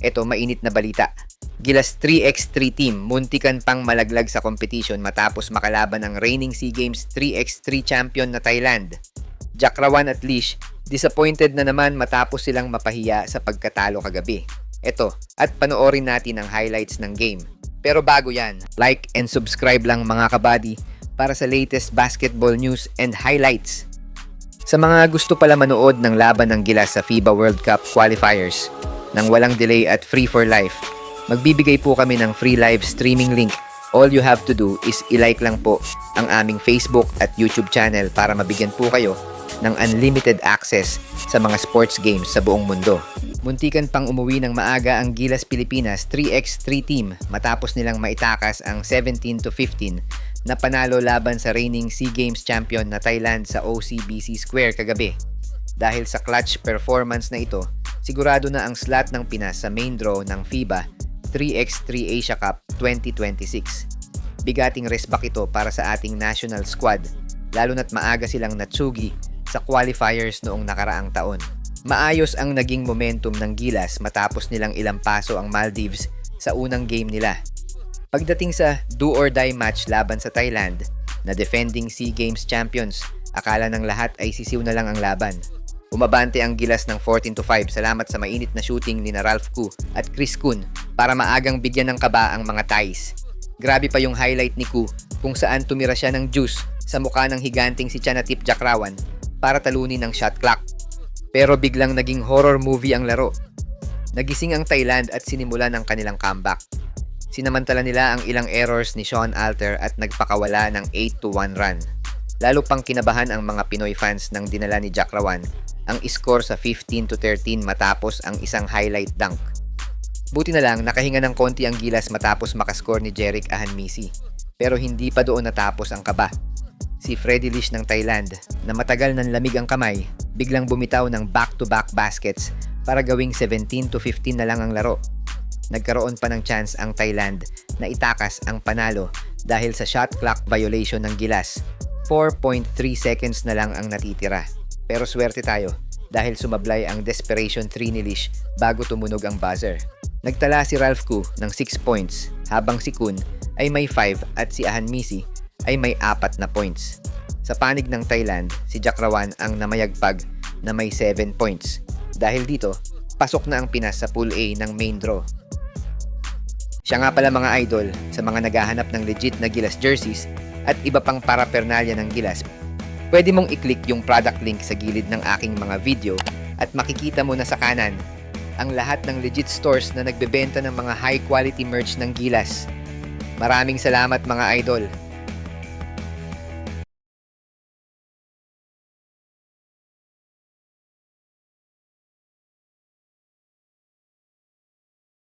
Eto, mainit na balita. Gilas 3x3 team muntikan pang malaglag sa competition matapos makalaban ang reigning SEA Games 3x3 champion na Thailand. Jakrawan at Lish, disappointed na naman matapos silang mapahiya sa pagkatalo kagabi. Eto, at panoorin natin ang highlights ng game. Pero bago yan, like and subscribe lang mga kabady para sa latest basketball news and highlights. Sa mga gusto pala manood ng laban ng Gilas sa FIBA World Cup qualifiers, nang walang delay at free for life, magbibigay po kami ng free live streaming link. All you have to do is i-like lang po ang aming Facebook at YouTube channel para mabigyan po kayo ng unlimited access sa mga sports games sa buong mundo. Muntikan pang umuwi ng maaga ang Gilas Pilipinas 3x3 team matapos nilang maitakas ang 17-15 na panalo laban sa reigning SEA Games champion na Thailand sa OCBC Square kagabi. Dahil sa clutch performance na ito, sigurado na ang slot ng Pinas sa main draw ng FIBA 3x3 Asia Cup 2026. Bigating resbak ito para sa ating national squad, lalo na't maaga silang natsugi sa qualifiers noong nakaraang taon. Maayos ang naging momentum ng Gilas matapos nilang ilampaso ang Maldives sa unang game nila. Pagdating sa do-or-die match laban sa Thailand, na defending SEA Games champions, akala ng lahat ay sisiw na lang ang laban. Umabante ang Gilas ng 14-5 salamat sa mainit na shooting ni Ralph Koo at Chris Kun para maagang bigyan ng kaba ang mga Thais. Grabe pa yung highlight ni Koo kung saan tumira siya ng juice sa mukha ng higanting si Chanatip Jakrawan para talunin ng shot clock. Pero biglang naging horror movie ang laro. Nagising ang Thailand at sinimulan ang kanilang comeback. Sinamantala nila ang ilang errors ni Sean Alter at nagpakawala ng 8-1 run. Lalo pang kinabahan ang mga Pinoy fans nang dinala ni Jakrawan ang score sa 15-13 matapos ang isang highlight dunk. Buti na lang nakahinga ng konti ang Gilas matapos makascore ni Jeric Ahanmisi. Pero hindi pa doon natapos ang kaba. Si Freddy Lish ng Thailand, na matagal nang lamig ang kamay, biglang bumitaw ng back-to-back baskets para gawing 17-15 na lang ang laro. Nagkaroon pa ng chance ang Thailand na itakas ang panalo dahil sa shot clock violation ng Gilas. 4.3 seconds na lang ang natitira. Pero swerte tayo dahil sumablay ang desperation 3 ni Lish bago tumunog ang buzzer. Nagtala si Ralph Koo ng 6 points habang si Kun ay may 5 at si Ahanmisi ay may 4 na points. Sa panig ng Thailand, si Jakrawan ang namayagpag na may 7 points. Dahil dito, pasok na ang Pinas sa Pool A ng main draw. Siya nga pala mga idol sa mga naghahanap ng legit na Gilas jerseys at iba pang paraphernalia ng Gilas. Pwede mong i-click yung product link sa gilid ng aking mga video at makikita mo na sa kanan ang lahat ng legit stores na nagbebenta ng mga high quality merch ng Gilas. Maraming salamat mga idol!